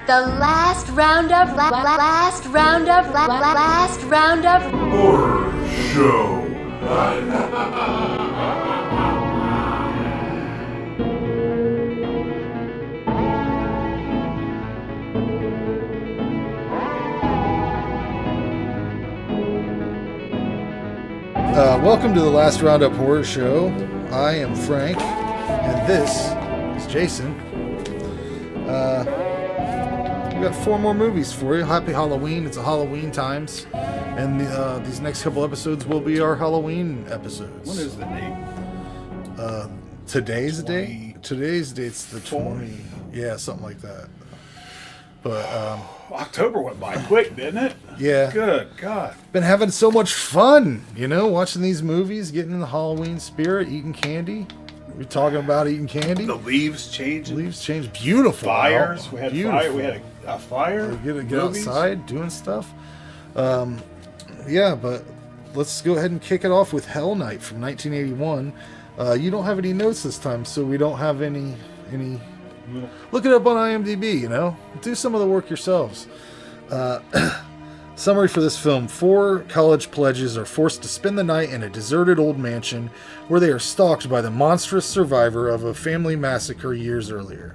The Last Roundup Horror Show. Welcome to the Last Roundup Horror Show. I am Frank, and this is Jason. We got 4 more movies for you. Happy Halloween. It's a Halloween times. And these next couple episodes will be our Halloween episodes. What is the date? Today's date? Today's date's the 20. Yeah, something like that. But October went by quick, didn't it? Yeah. Good God. Been having so much fun, watching these movies, getting in the Halloween spirit, eating candy. We're talking about eating candy. The leaves changing. Leaves change. Beautiful. Fires. We had beautiful. fire. We had a fire. Get outside, doing stuff. Yeah, but let's go ahead and kick it off with Hell Night from 1981. You don't have any notes this time, so we don't have any. Look it up on IMDb. Do some of the work yourselves. Summary for this film: 4 college pledges are forced to spend the night in a deserted old mansion where they are stalked by the monstrous survivor of a family massacre years earlier.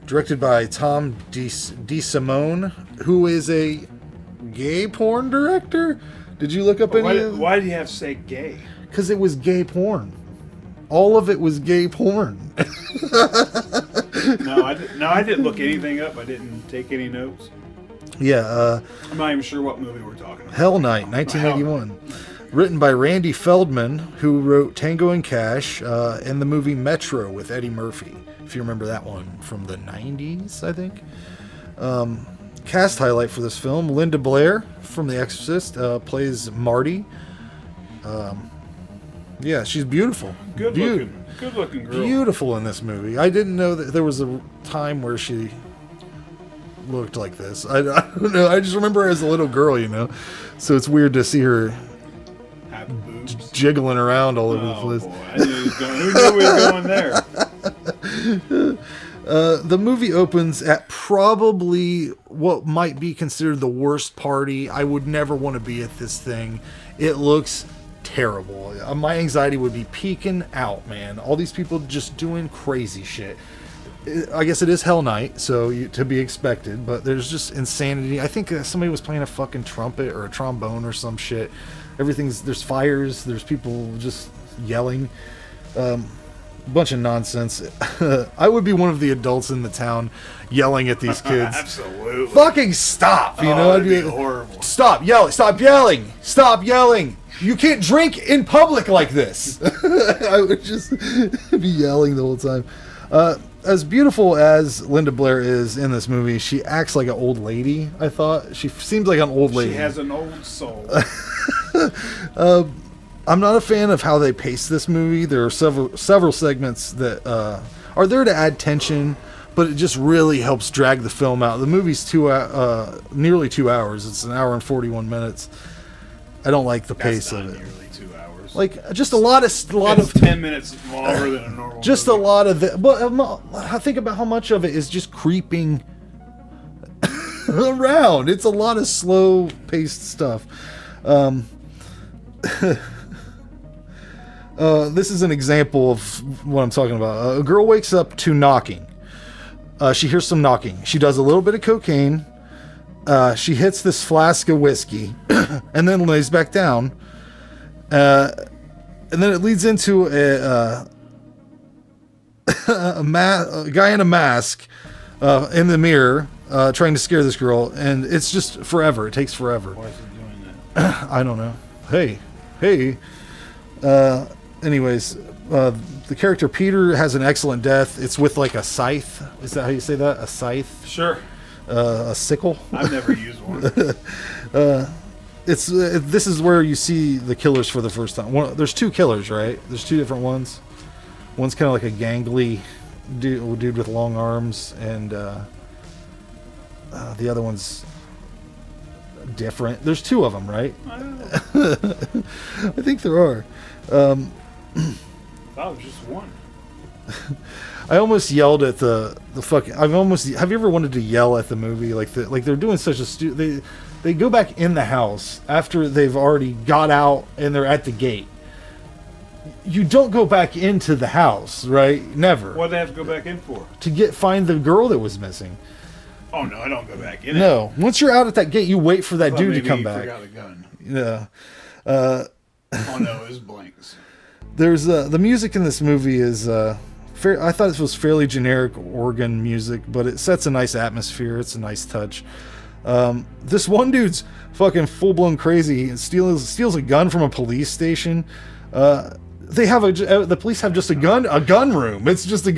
Directed by Tom DeSimone, who is a gay porn director. Did you look up any of... Why do you have to say gay? Because it was gay porn. All of it was gay porn. No, I didn't look anything up. I didn't take any notes. Yeah. I'm not even sure what movie we're talking about. Hell Night, 1981. Written by Randy Feldman, who wrote Tango and Cash and the movie Metro with Eddie Murphy, if you remember that one from the 90s, I think. Cast highlight for this film: Linda Blair from The Exorcist plays Marty. Yeah, she's beautiful. Good looking girl. Beautiful in this movie. I didn't know that there was a time where she looked like this. I don't know. I just remember her as a little girl, So it's weird to see her jiggling around all over the place. Boy. I knew who knew we were going there? The movie opens at probably what might be considered the worst party. I would never want to be at this thing. It looks terrible. My anxiety would be peaking out, man. All these people just doing crazy shit. I guess it is Hell Night, so to be expected, but there's just insanity. I think somebody was playing a fucking trumpet or a trombone or some shit. There's fires, there's people just yelling. Bunch of nonsense. I would be one of the adults in the town yelling at these kids. Absolutely. Fucking stop, That'd be horrible. Stop yelling. Stop yelling. Stop yelling. You can't drink in public like this. I would just be yelling the whole time. As beautiful as Linda Blair is in this movie, she acts like an old lady, I thought. She seems like an old lady. She has an old soul. I'm not a fan of how they pace this movie. There are several segments that are there to add tension, but it just really helps drag the film out. The movie's nearly 2 hours. It's an hour and 41 minutes. I don't like the pace of it. Nearly 2 hours. Like just a lot of 10 minutes longer than a normal. Just movie. A lot of it. But I think about how much of it is just creeping around. It's a lot of slow paced stuff. This is an example of what I'm talking about. A girl wakes up to knocking. She hears some knocking. She does a little bit of cocaine. She hits this flask of whiskey and then lays back down. And then it leads into a guy in a mask in the mirror trying to scare this girl. And it's just forever. It takes forever. Why is he doing that? I don't know. Hey. Anyways, the character Peter has an excellent death. It's with like a scythe. Is that how you say that? A scythe? Sure. A sickle? I've never used one. This is where you see the killers for the first time. There's 2 killers, right? There's 2 different ones. One's kind of like a gangly dude with long arms, and the other one's different. There's 2 of them, right? I don't know. I think there are. That was just one. I almost yelled at the fucking. Have you ever wanted to yell at the movie like they're doing such a they go back in the house after they've already got out and they're at the gate. You don't go back into the house, right? Never. What do they have to go back in for? To find the girl that was missing. Oh no, I don't go back in. No, once you're out at that gate, you wait for that dude to come back. Forgot a gun. Yeah. Oh no, it was blanks. There's the music in this movie is I thought this was fairly generic organ music, but it sets a nice atmosphere. It's a nice touch. This one dude's fucking full blown crazy. He steals a gun from a police station. The police have just a gun room. It's just a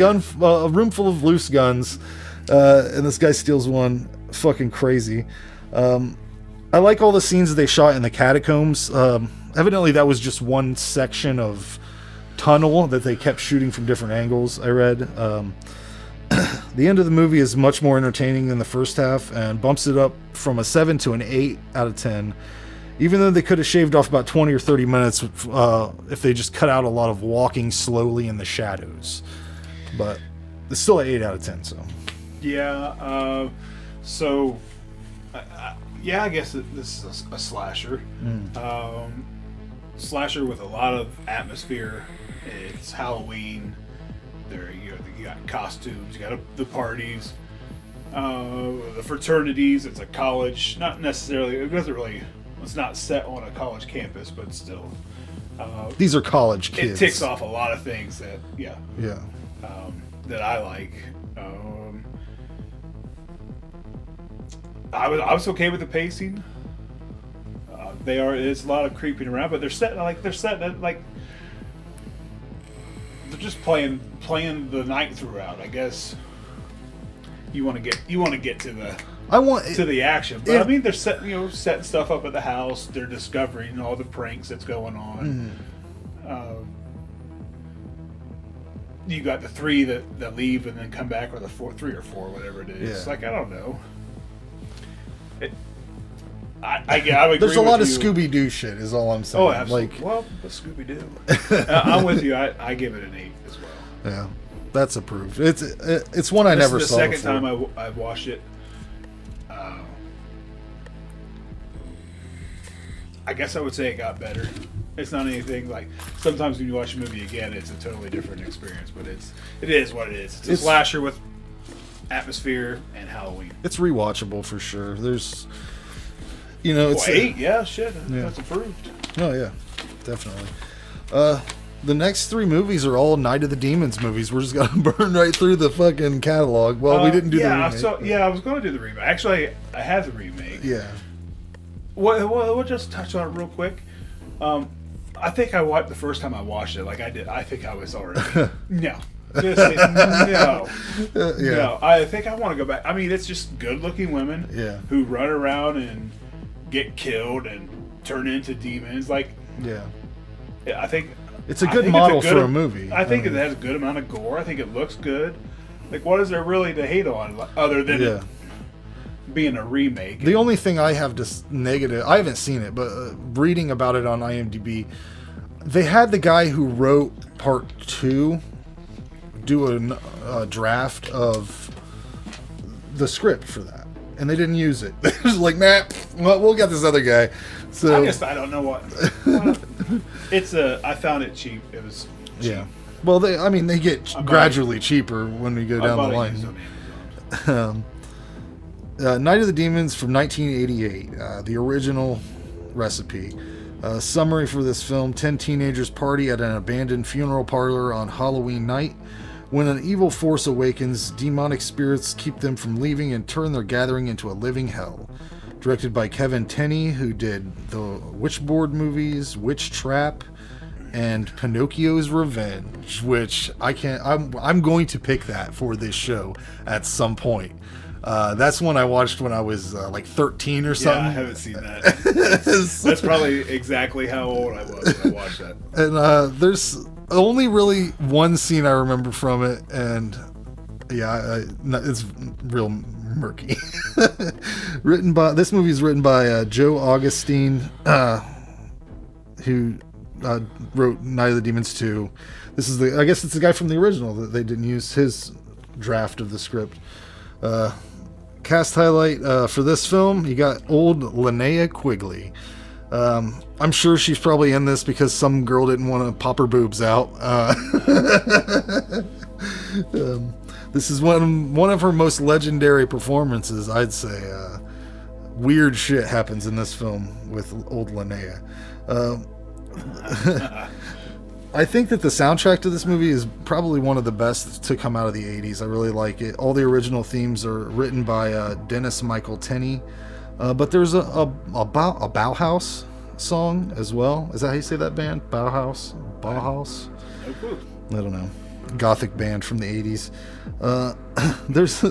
room full of loose guns, and this guy steals one. Fucking crazy. I like all the scenes that they shot in the catacombs. Evidently, that was just one section of tunnel that they kept shooting from different angles. I read. The end of the movie is much more entertaining than the first half and bumps it up from a 7 to an 8 out of 10. Even though they could have shaved off about 20 or 30 minutes if they just cut out a lot of walking slowly in the shadows. But it's still an 8 out of 10. So yeah. I guess this is a slasher. Slasher with a lot of atmosphere. It's Halloween. You got costumes. You got the parties. The fraternities. It's a college. Not necessarily. It's not set on a college campus, but still. These are college kids. It ticks off a lot of things that I like. I was okay with the pacing. It's a lot of creeping around, but they're just playing the night throughout. I guess you want to get to the action, but I mean they're setting stuff up at the house. They're discovering all the pranks that's going on. You got the 3 that leave and then come back, or the 3 or 4, whatever it is. Yeah. Like, I don't know. I agree. There's a lot of you. Scooby-Doo shit, is all I'm saying. Oh, absolutely. Well, but Scooby-Doo. I'm with you. I give it an 8 as well. Yeah, that's approved. It's one I never saw. This is the second time I've watched it. I guess I would say it got better. It's not anything like sometimes when you watch a movie again, it's a totally different experience. But it is what it is. It's a slasher with atmosphere and Halloween. It's rewatchable for sure. There's, it's 8. Yeah, shit. That's approved. Oh yeah, definitely. The next 3 movies are all Night of the Demons movies. We're just gonna burn right through the fucking catalog. Well, we didn't do the remake. I was going to do the remake. Actually, I have the remake. Yeah. We'll just touch on it real quick. I think I watched the first time I watched it. Like I did. I think I was already no. No. I think I want to go back. I mean, it's just good-looking women who run around and get killed and turn into demons. Like, I think it's a good model for a movie. I think it has a good amount of gore. I think it looks good. Like, what is there really to hate on other than it being a remake? The only thing I have negative, I haven't seen it, but reading about it on IMDb, they had the guy who wrote part 2 do a draft of the script for that, and they didn't use it. It was like, we'll get this other guy. So I don't know what. I found it cheap. It was cheap. Yeah. Well, they get gradually cheaper when we go down the line. Night of the Demons from 1988, the original recipe. Summary for this film: 10 teenagers party at an abandoned funeral parlor on Halloween night. When an evil force awakens, demonic spirits keep them from leaving and turn their gathering into a living hell. Directed by Kevin Tenney, who did the Witchboard movies, Witch Trap, and Pinocchio's Revenge, which I'm going to pick that for this show at some point. That's one I watched when I was like 13 or something. Yeah, I haven't seen that. That's probably exactly how old I was when I watched that. And there's only really one scene I remember from it, and it's real murky. This movie is written by Joe Augustine, who wrote Night of the Demons 2. This is I guess it's the guy from the original that they didn't use his draft of the script. Cast highlight for this film, you got old Linnea Quigley. I'm sure she's probably in this because some girl didn't want to pop her boobs out. This is one of her most legendary performances, I'd say. Weird shit happens in this film with old Linnea. I think that the soundtrack to this movie is probably one of the best to come out of the 80s. I really like it. All the original themes are written by Dennis Michael Tenney. But there's a Bauhaus song as well. Is that how you say that band? Bauhaus? No clue. I don't know. Gothic band from the 80s. There's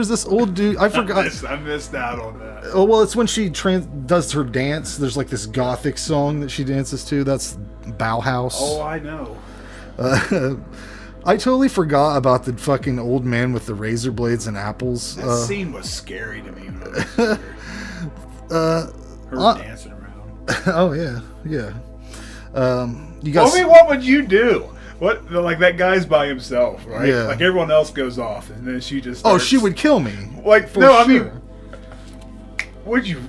this old dude. I forgot. I missed out on that. Oh, well, it's when she does her dance. There's like this Gothic song that she dances to. That's Bauhaus. Oh, I know. I totally forgot about the fucking old man with the razor blades and apples. That scene was scary to me. When I was her dancing around. Oh, yeah. You guys. Tell me, what would you do? What, like, that guy's by himself, right? Yeah. Like, everyone else goes off, and then she just starts... Oh, she would kill me. Like, no, sure. I mean, would you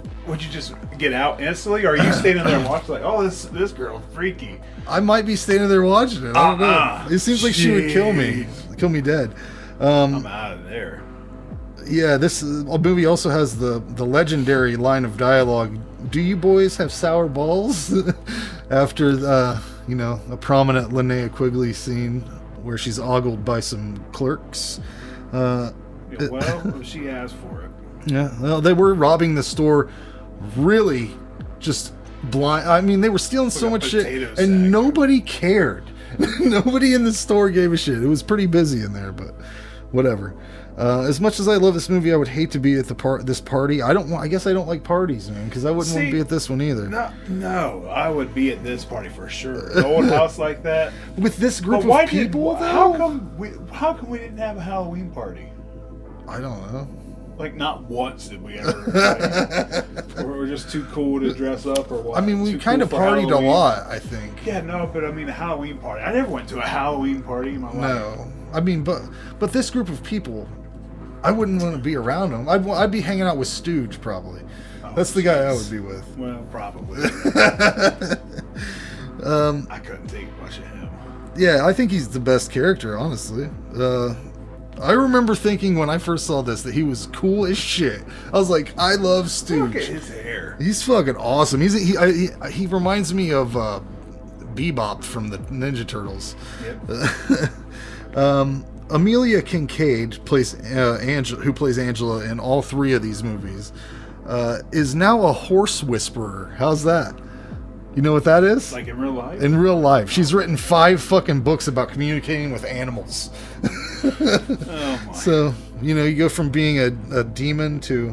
just get out instantly, or are you standing there watching, like, oh, this girl, freaky? I might be standing there watching it. I don't know. It seems like she would kill me dead. I'm out of there. Yeah, this movie also has the legendary line of dialogue, "Do you boys have sour balls?" After a prominent Linnea Quigley scene where she's ogled by some clerks. She asked for it. Yeah, well, they were robbing the store really just blind. I mean, they were stealing so much shit, and nobody cared. Nobody in the store gave a shit. It was pretty busy in there, but whatever. As much as I love this movie, I would hate to be at this party. I guess I don't like parties, man, because I wouldn't want to be at this one either. No, I would be at this party for sure. The old house like that with this group of people. How come we didn't have a Halloween party? I don't know. Like, not once did we ever. Or we're just too cool to dress up, or what? I mean, we kind of partied a lot, I think. Yeah, no, but I mean, a Halloween party. I never went to a Halloween party in my life. No, I mean, but this group of people, I wouldn't want to be around them. I'd be hanging out with Stooge, probably. That's the guy I would be with. Well, probably. I couldn't take much of him. Yeah, I think he's the best character, honestly. I remember thinking when I first saw this that he was cool as shit. I was like, I love Stooge. Look at his hair. He's fucking awesome. He reminds me of Bebop from the Ninja Turtles. Yep. Amelia Kincaid who plays Angela in all three of these movies, is now a horse whisperer. How's that? You know what that is? Like in real life? In real life. She's written 5 fucking books about communicating with animals. Oh my. So, you go from being a demon to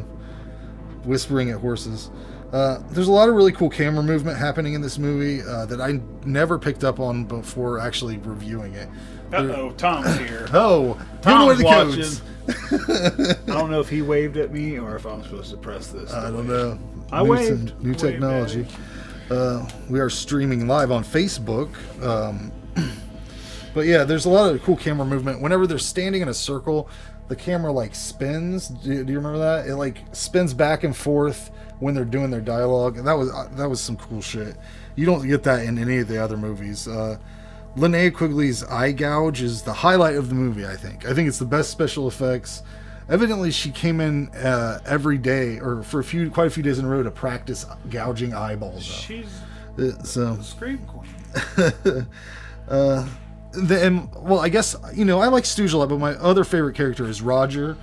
whispering at horses. There's a lot of really cool camera movement happening in this movie that I never picked up on before actually reviewing it. Tom's here. Oh, Tom's watching. I don't know if he waved at me or if I'm supposed to press this. I don't know. I waved. New technology. We are streaming live on Facebook. But yeah, there's a lot of cool camera movement. Whenever they're standing in a circle, the camera spins. Do you remember that? It spins back and forth when they're doing their dialogue. And that was some cool shit. You don't get that in any of the other movies. Linnea Quigley's eye gouge is the highlight of the movie, I think. I think it's the best special effects. Evidently, she came in every day, or for quite a few days in a row, to practice gouging eyeballs out. She's a scream queen. I guess, I like Stooge a lot, but my other favorite character is Roger.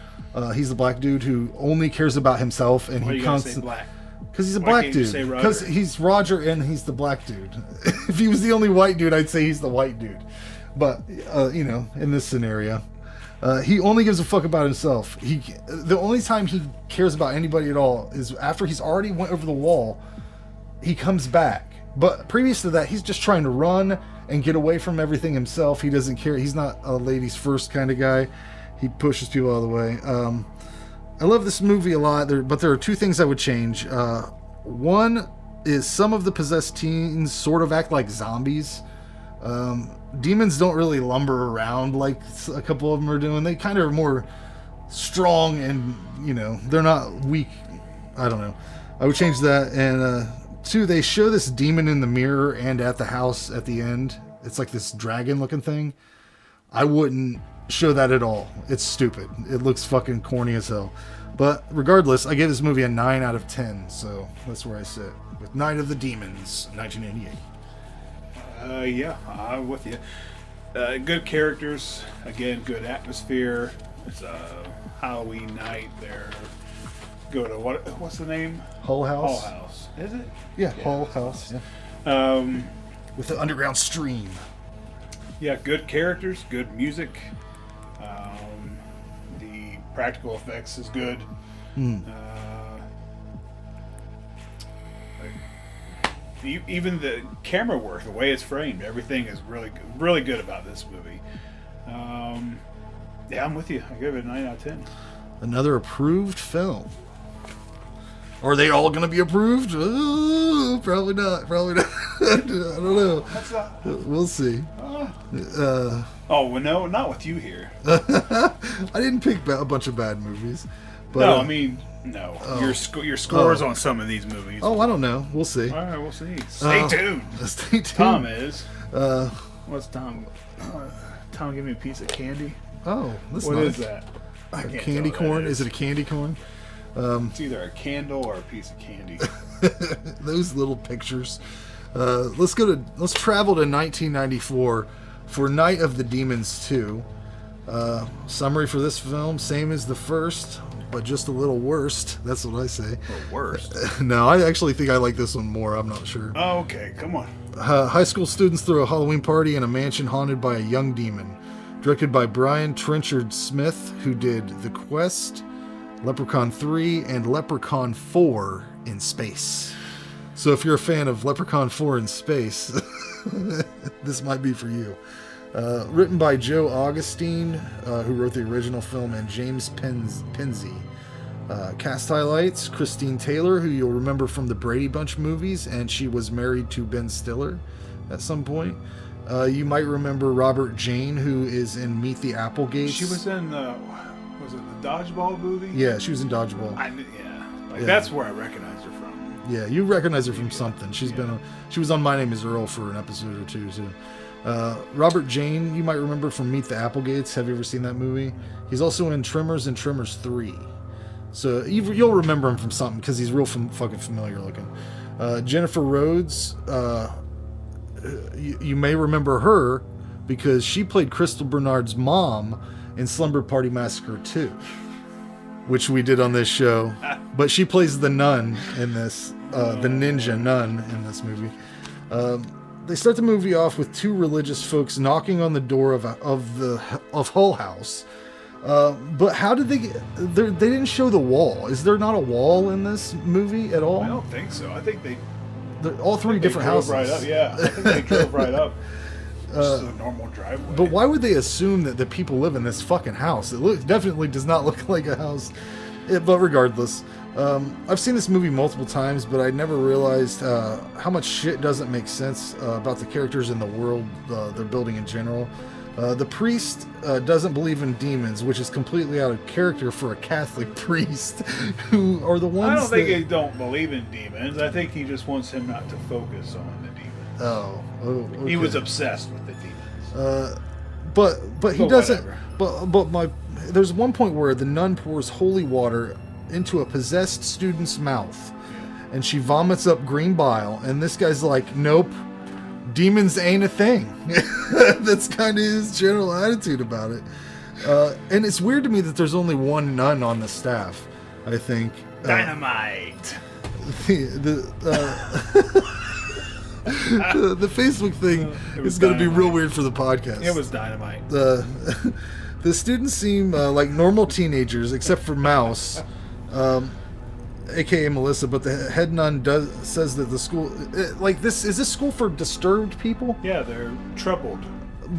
He's the black dude who only cares about himself, and Why you gotta say black? Because he's a black dude. Because he's Roger and he's the black dude. If he was the only white dude, I'd say he's the white dude. But, in this scenario, he only gives a fuck about himself. The only time he cares about anybody at all is after he's already went over the wall, he comes back. But previous to that, he's just trying to run and get away from everything himself. He doesn't care. He's not a ladies first kind of guy. He pushes people out of the way. I love this movie a lot, but there are 2 things I would change. One, is some of the possessed teens sort of act like zombies. Demons don't really lumber around like a couple of them are doing. They kind of are more strong and, they're not weak. I don't know. I would change that. And 2, they show this demon in the mirror and at the house at the end. It's like this dragon looking thing. I wouldn't show that at all. It's stupid. It looks fucking corny as hell. But regardless, I gave this movie a 9 out of 10. So that's where I sit with Night of the Demons, 1988. Yeah, I'm with you. Good characters. Again, good atmosphere. It's a Halloween night. They're go to what's the name? Hull House. Hull House. Is it? Yeah, Hull House. Yeah. With the underground stream. Yeah, good characters, good music. The practical effects is good. Even the camera work, the way it's framed, everything is really good about this movie. Yeah, I'm with you. I give it a 9 out of 10. Another approved film. Are they all going to be approved? Probably not. I don't know. That's not. We'll see. Well, no, not with you here. I didn't pick a bunch of bad movies. But, no, I mean, no. Your scores on some of these movies. Oh, I don't know. We'll see. All right, we'll see. Stay tuned. Stay tuned. Tom is. What's Tom? Tom, give me a piece of candy. Oh, that's What nice. is that? I can't Candy tell what corn? that Is it a candy corn? It's either a candle or a piece of candy. Those little pictures. Let's travel to 1994 for Night of the Demons 2. Summary for this film: same as the first, but just a little worse. That's what I say. The worst. No, I actually think I like this one more. I'm not sure. Oh, okay, come on. High school students throw a Halloween party in a mansion haunted by a young demon. Directed by Brian Trenchard Smith, who did The Quest, Leprechaun 3, and Leprechaun 4 in Space. So if you're a fan of Leprechaun 4 in Space, this might be for you. Written by Joe Augustine, who wrote the original film, and James Penzi. Cast highlights: Christine Taylor, who you'll remember from the Brady Bunch movies, and she was married to Ben Stiller at some point. You might remember Robert Jane, who is in Meet the Applegates. She was in the Dodgeball movie? Yeah, she was in Dodgeball. That's where I recognized her from. Yeah, you recognize her from something. She was on My Name Is Earl for an episode or two too. Robert Jane, you might remember from Meet the Applegates. Have you ever seen that movie? He's also in Tremors and Tremors 3. So you'll remember him from something because he's real fucking familiar looking. Jennifer Rhodes, you may remember her because she played Crystal Bernard's mom in Slumber Party Massacre 2, which we did on this show. But she plays the nun in this, the ninja nun in this movie. They start the movie off with two religious folks knocking on the door of Hull House. But how did they get there? They didn't show the wall. Is there not a wall in this movie at all? I don't think so. I think they're all three different houses. Right up, yeah. I think they drove right up. Just a normal driveway. But why would they assume that the people live in this fucking house? It definitely does not look like a house. But regardless, I've seen this movie multiple times, but I never realized how much shit doesn't make sense about the characters in the world they're building in general. The priest doesn't believe in demons, which is completely out of character for a Catholic priest, who are the ones. I don't think he don't believe in demons. I think he just wants him not to focus on the demons. Oh, okay. He was obsessed with the demons. But he doesn't. Whatever. There's one point where the nun pours holy water into a possessed student's mouth, and she vomits up green bile, and this guy's like, nope. Demons ain't a thing. That's kind of his general attitude about it. And it's weird to me that there's only one nun on the staff, I think. Dynamite! The Facebook thing is going to be real weird for the podcast. It was dynamite. The students seem like normal teenagers, except for Mouse. AKA Melissa, but the head nun says that the school is this school for disturbed people? Yeah, they're troubled.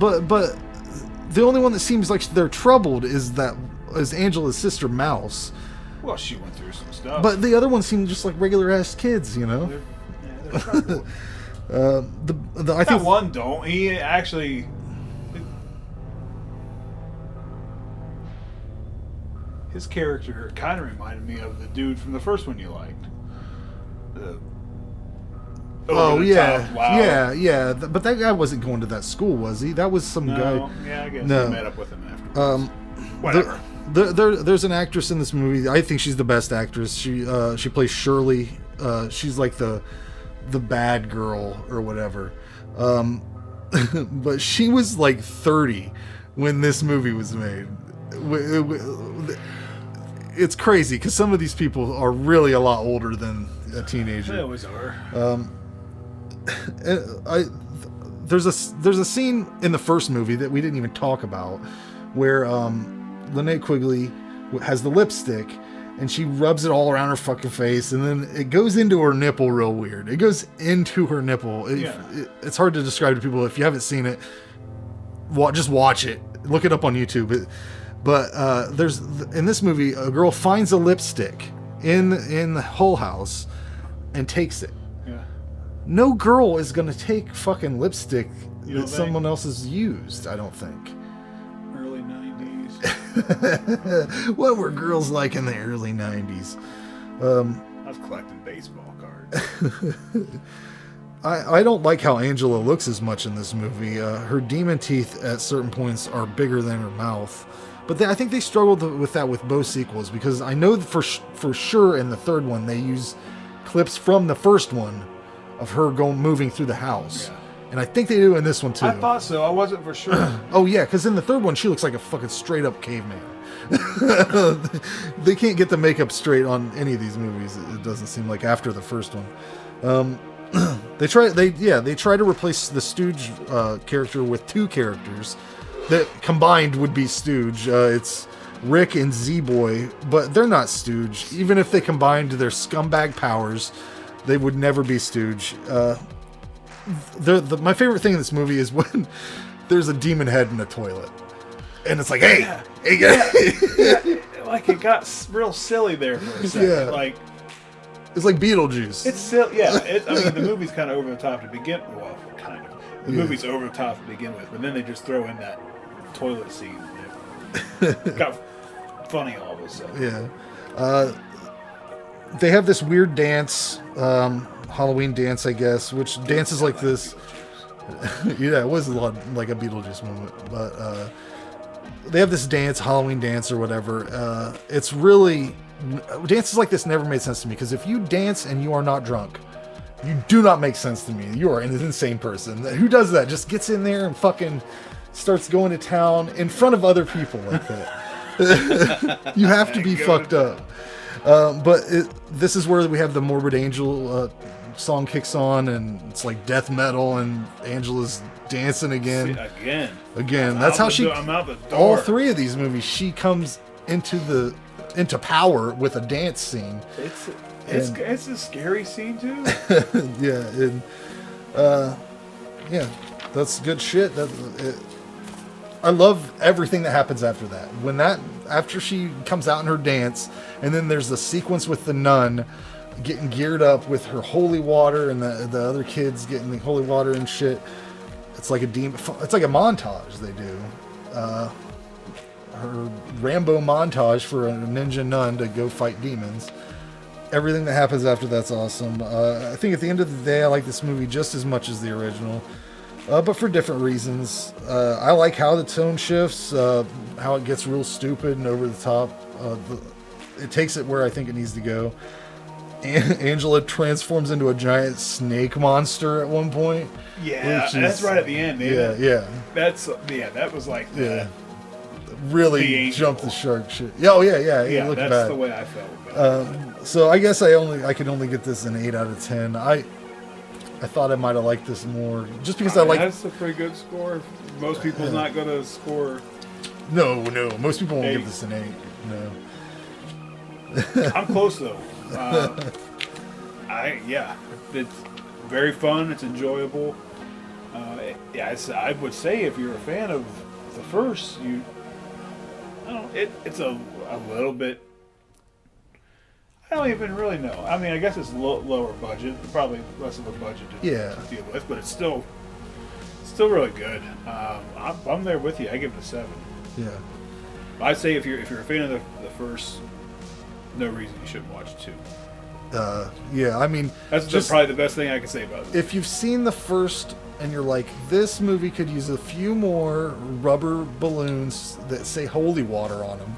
But the only one that seems like they're troubled is Angela's sister Mouse. Well, she went through some stuff. But the other ones seem just like regular ass kids, you know. I think one don't. He actually. His character kind of reminded me of the dude from the first one you liked. Yeah. But that guy wasn't going to that school, was he? That was some guy. Yeah, I guess no. he met up with him afterwards. Whatever. There's an actress in this movie. I think she's the best actress. She plays Shirley. She's like the bad girl or whatever. But she was like 30 when this movie was made. It's crazy because some of these people are really a lot older than a teenager. They always are. There's a scene in the first movie that we didn't even talk about where Linnea Quigley has the lipstick and she rubs it all around her fucking face and then it goes into her nipple real weird. It goes into her nipple. It's hard to describe to people. If you haven't seen it, just watch it. Look it up on YouTube. But there's in this movie, a girl finds a lipstick in the Hull House and takes it. Yeah. No girl is gonna take fucking lipstick that someone else has used. I don't think. Early 90s. What were girls like in the early 90s? I was collecting baseball cards. I don't like how Angela looks as much in this movie. Her demon teeth at certain points are bigger than her mouth. But I think they struggled with that with both sequels because I know for sure in the third one they use clips from the first one of her moving through the house. Yeah. And I think they do in this one too. I thought so. I wasn't for sure. Oh yeah, because in the third one she looks like a fucking straight up caveman. They can't get the makeup straight on any of these movies. It doesn't seem like after the first one. They try to replace the Stooge character with two characters that combined would be Stooge. It's Rick and Z-Boy, but they're not Stooge. Even if they combined their scumbag powers, they would never be Stooge. My favorite thing in this movie is when there's a demon head in the toilet. And it's like, hey, yeah. Like it got real silly there for a second. Yeah. Like it's like Beetlejuice. It's silly. Yeah. I mean, the movie's kind of over the top to begin. Well, kind of. The movie's over the top to begin with, but then they just throw in that toilet scene. It got funny all of a sudden. Yeah. They have this weird dance, Halloween dance, I guess, which dances like this. Yeah, it was a lot like a Beetlejuice moment, but they have this dance, Halloween dance or whatever. It's really dances like this never made sense to me because if you dance and you are not drunk, you do not make sense to me. You are an insane person. Who does that? Just gets in there and fucking starts going to town in front of other people like that. You have to be fucked up. But this is where we have the Morbid Angel song kicks on, and it's like death metal, and Angela's dancing again. Again. That's how she. I'm out the door. All three of these movies, she comes into power with a dance scene. It's a scary scene too. Yeah, that's good shit. I love everything that happens after that. After she comes out in her dance, and then there's the sequence with the nun getting geared up with her holy water, and the other kids getting the holy water and shit. It's like it's like a montage they do. Her Rambo montage for a ninja nun to go fight demons. Everything that happens after that's awesome. I think at the end of the day, I like this movie just as much as the original. But for different reasons. I like how the tone shifts, how it gets real stupid and over the top. It takes it where I think it needs to go. Angela transforms into a giant snake monster at one point. Yeah, that's right at the end. Yeah. That was like really jumped the shark shit. Yeah, yeah. Looked That's bad. the way I felt. So I guess I could only get this an 8 out of 10. I thought I might have liked this more, just because I like. That's a pretty good score. Most people's not going to score. No. Most people won't give this an 8. No. I'm close though. It's very fun. It's enjoyable. I would say if you're a fan of the first, it's a little bit. I don't even really know. I mean, I guess it's lower budget, probably less of a budget to deal with, but it's still really good. I'm there with you. I give it a 7. Yeah. I'd say if you're a fan of the first, no reason you shouldn't watch 2. Yeah, I mean, that's just probably the best thing I can say about it. If you've seen the first and you're like, this movie could use a few more rubber balloons that say holy water on them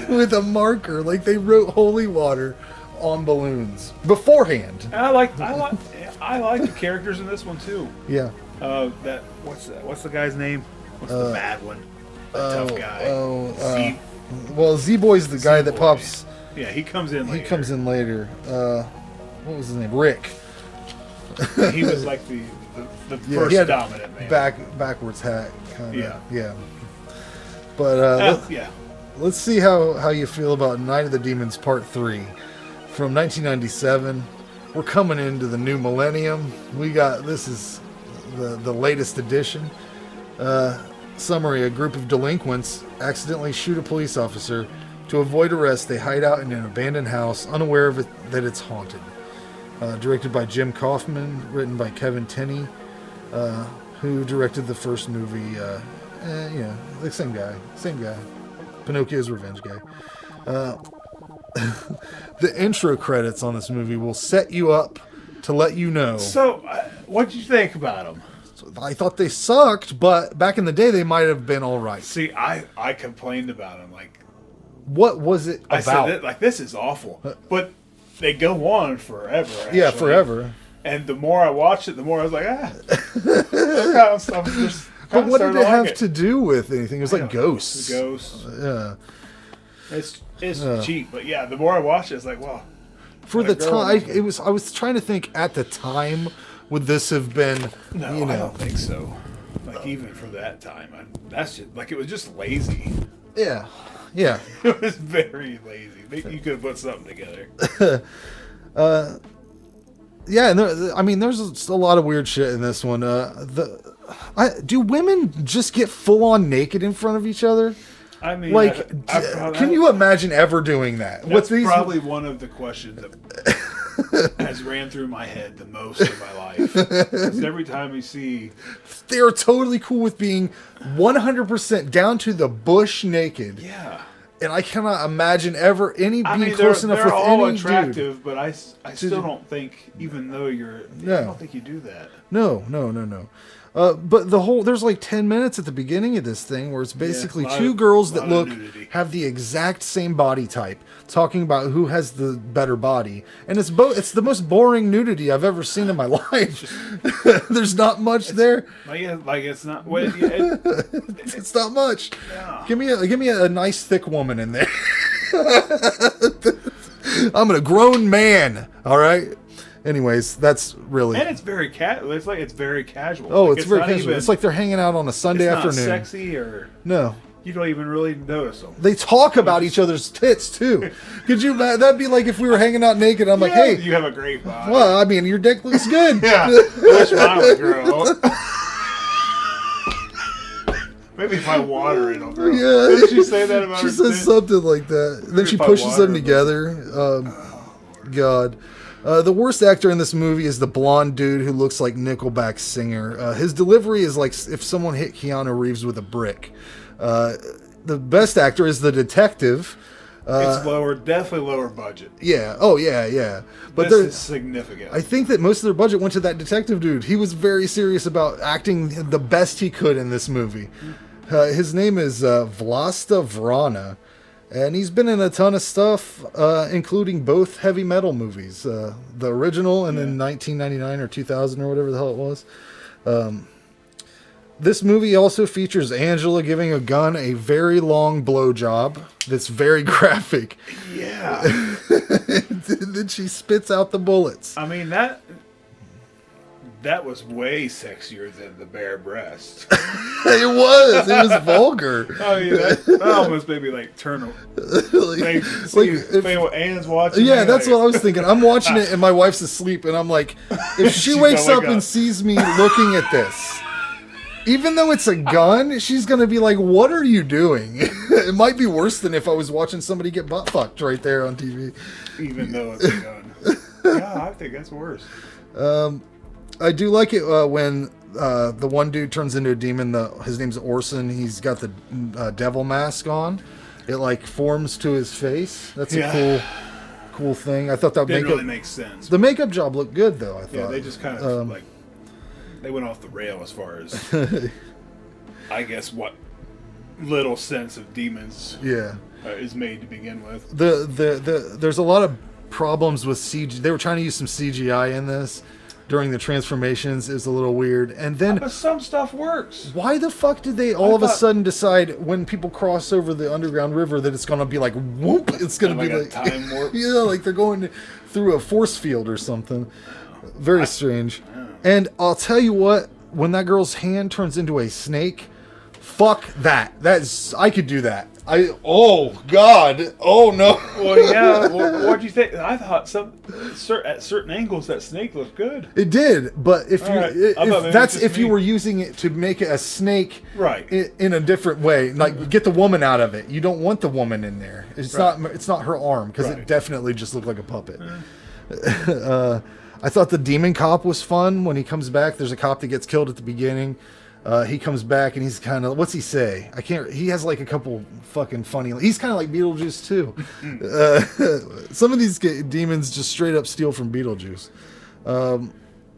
with a marker, like they wrote holy water on balloons beforehand. And I like the characters in this one too. Yeah. What's the guy's name? What's the bad one? The tough guy. Z-Boy's the guy that pops. Yeah, he comes in later. He comes in later. What was his name? Rick. He was like the first dominant man. Backwards hat, kind of. Yeah. But let's see how you feel about Night of the Demons Part 3 from 1997. We're coming into the new millennium. This is the latest edition. Summary: a group of delinquents accidentally shoot a police officer. To avoid arrest, they hide out in an abandoned house, unaware of that it's haunted. Directed by Jim Kaufman, written by Kevin Tenney, who directed the first movie. The same guy. Pinocchio's revenge guy. The intro credits on this movie will set you up to let you know. So, what'd you think about them? I thought they sucked, but back in the day, they might have been all right. See, I complained about them. Like, what was it about? I said, this is awful. But they go on forever. Actually. Yeah, forever. And the more I watched it, the more I was like, kind of stuff just. But what did it have to do with anything? It was like ghosts. Ghosts. Yeah. It's cheap, but yeah, the more I watched it, it's like, wow. For the time, I was trying to think at the time, would this have been? No, I don't think so. Like even for that time, that's just like it was just lazy. Yeah. It was very lazy. You could have put something together. Yeah, and there's a lot of weird shit in this one. Do women just get full on naked in front of each other? I mean, can you imagine ever doing that? That's probably one of the questions that has ran through my head the most in my life. Because every time you see, they're totally cool with being 100% down to the bush naked. Yeah. And I cannot imagine ever being close enough with any dude. They're all attractive, but I still don't think, even though I don't think you do that. No. But there's like 10 minutes at the beginning of this thing where it's basically two girls that have the exact same body type talking about who has the better body. And it's the most boring nudity I've ever seen in my life. There's not much there. It's not. It's not much. Yeah. Give me a nice thick woman in there. I'm a grown man. All right. Anyways, that's really... And it's very it's very casual. Oh, it's very casual. It's like they're hanging out on a Sunday afternoon. It's not sexy or... No. You don't even really notice them. They talk about each other's tits, too. Could you... That'd be like if we were hanging out naked, I'm like, hey... You have a great body. Well, I mean, your dick looks good. Yeah. I wish mine would grow. Maybe if I water it, it'll grow. Yeah. Didn't she say that about her? She says something like that. And then she pushes them together. God. The worst actor in this movie is the blonde dude who looks like Nickelback's singer. His delivery is like if someone hit Keanu Reeves with a brick. The best actor is the detective. It's definitely lower budget. Yeah. Oh, yeah. But this is significant. I think that most of their budget went to that detective dude. He was very serious about acting the best he could in this movie. His name is Vlasta Vrana. And he's been in a ton of stuff, including both heavy metal movies. The original and then 1999 or 2000 or whatever the hell it was. This movie also features Angela giving a gun a very long blowjob that's very graphic. Yeah. Then she spits out the bullets. I mean, that was way sexier than the bare breast. It was vulgar. Oh yeah, that almost made me like turn. If Anne's watching. Yeah, that's what I was thinking. I'm watching it and my wife's asleep, and I'm like, if she wakes up and sees me looking at this, Even though it's a gun, she's gonna be like, "What are you doing?" It might be worse than if I was watching somebody get butt fucked right there on TV. Even though it's a gun. Yeah, I think that's worse. I do like it when the one dude turns into a demon. His name's Orson. He's got the devil mask on. It like forms to his face. That's a cool thing. I thought that didn't really make sense. The makeup job looked good though. I thought. Yeah, they just kind of they went off the rail as far as I guess what little sense of demons is made to begin with. There's a lot of problems with CG. They were trying to use some CGI in this during the transformations. It was a little weird. And then but some stuff works. Why the fuck did they all of a sudden decide when people cross over the underground river that it's gonna be like whoop? It's gonna be like time warp. Yeah, like they're going through a force field or something. Very strange. And I'll tell you what, when that girl's hand turns into a snake, fuck that. I could do that. Oh God. Oh no. Well, yeah. Well, what'd you think? I thought at certain angles that snake looked good. It did, but if you were using it to make it a snake, right, in a different way, like get the woman out of it. You don't want the woman in there. It's not her arm because it definitely just looked like a puppet. I thought the demon cop was fun when he comes back. There's a cop that gets killed at the beginning. He comes back and he's kind of, what's he say? He has like a couple fucking funny, he's kind of like Beetlejuice too. Some of these demons just straight up steal from Beetlejuice.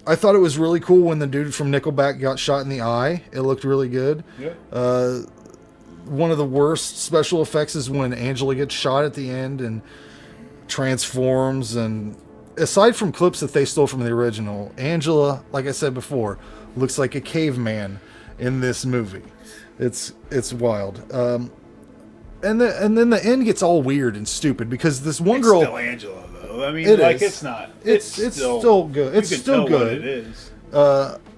I thought it was really cool when the dude from Nickelback got shot in the eye. It looked really good. Yeah. One of the worst special effects is when Angela gets shot at the end and transforms, and aside from clips that they stole from the original, Angela, like I said before, looks like a caveman in this movie. It's wild. And then the end gets all weird and stupid because this one girl. It's still Angela though. I mean, it's not. It's still good. It's still good. What it is.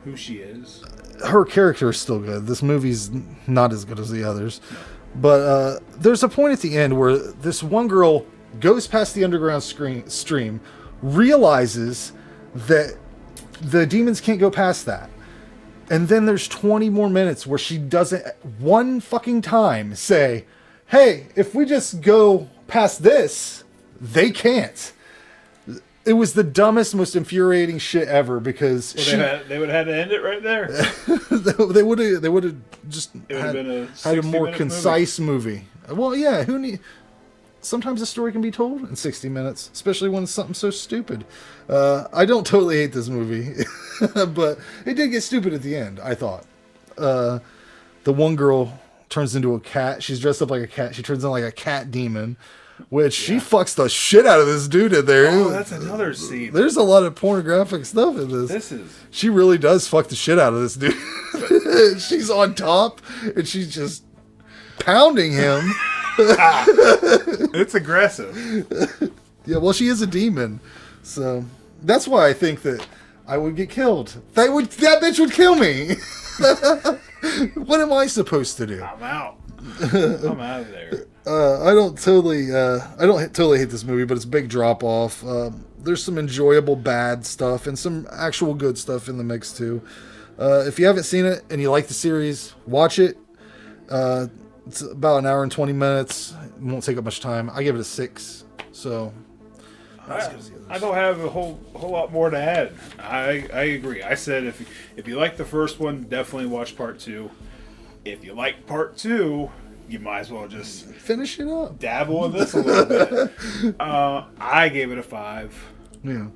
Who she is. Her character is still good. This movie's not as good as the others. No. But there's a point at the end where this one girl goes past the underground stream, realizes that the demons can't go past that. And then there's 20 more minutes where she doesn't one fucking time say, hey, if we just go past this, they can't. It was the dumbest, most infuriating shit ever because they would have had to end it right there. they would have just had a more concise movie. Well, yeah, sometimes a story can be told in 60 minutes, especially when it's something so stupid. I don't totally hate this movie, but it did get stupid at the end, I thought. The one girl turns into a cat. She's dressed up like a cat. She turns into like a cat demon, which she fucks the shit out of this dude in there. Oh, that's another scene. There's a lot of pornographic stuff in this. She really does fuck the shit out of this dude. She's on top, and she's just pounding him. It's aggressive. Yeah, well, she is a demon, so that's why I think that I would get killed. That bitch would kill me. What am I supposed to do? I'm out. I'm out of there. I don't totally hate this movie, but it's a big drop off. There's some enjoyable bad stuff and some actual good stuff in the mix too. If you haven't seen it and you like the series, watch it. It's about an hour and 20 minutes. It won't take up much time. I give it a 6. So I don't have a whole lot more to add. I agree. I said if you like the first one, definitely watch part 2. If you like part 2, you might as well just finish it up. Dabble in this a little bit. I gave it a 5. Yeah.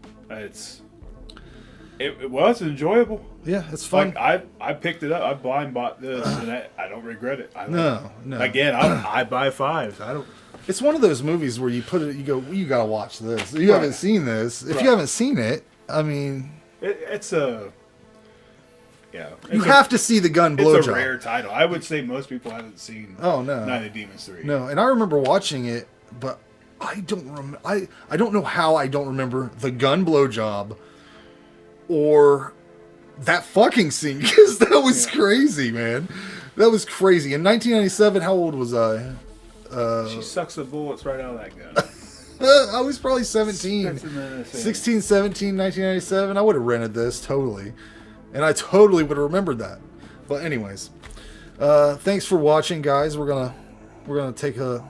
It was enjoyable. Yeah, it's fun. Like I picked it up. I blind bought this, and I don't regret it. No. Again, I buy 5s. I don't. It's one of those movies where you put it, you go, you gotta watch this. You haven't seen this. If you haven't seen it, I mean, it's a. Yeah, you have to see the gun blowjob. It's a rare title. I would say most people haven't seen. Oh no, Night of the Demons 3. No, and I remember watching it, but I don't I don't know how I don't remember the gun blowjob or that fucking scene because that was crazy, man. That was crazy. In 1997, how old was I? She sucks the bullets right out of that gun. I was probably 17. 16, 17, 1997. I would have rented this totally. And I totally would have remembered that. But anyways, thanks for watching, guys. We're gonna take a.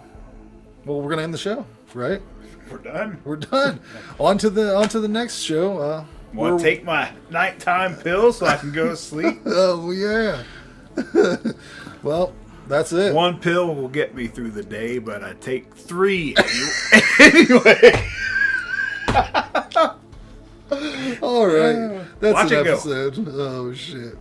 Well, we're gonna end the show, right? We're done. We're done. on to the next show. Want to take my nighttime pill so I can go to sleep? Oh yeah. Well, that's it. One pill will get me through the day, but I take 3 anyway. All right. That's Watch an it go. episode. Oh shit.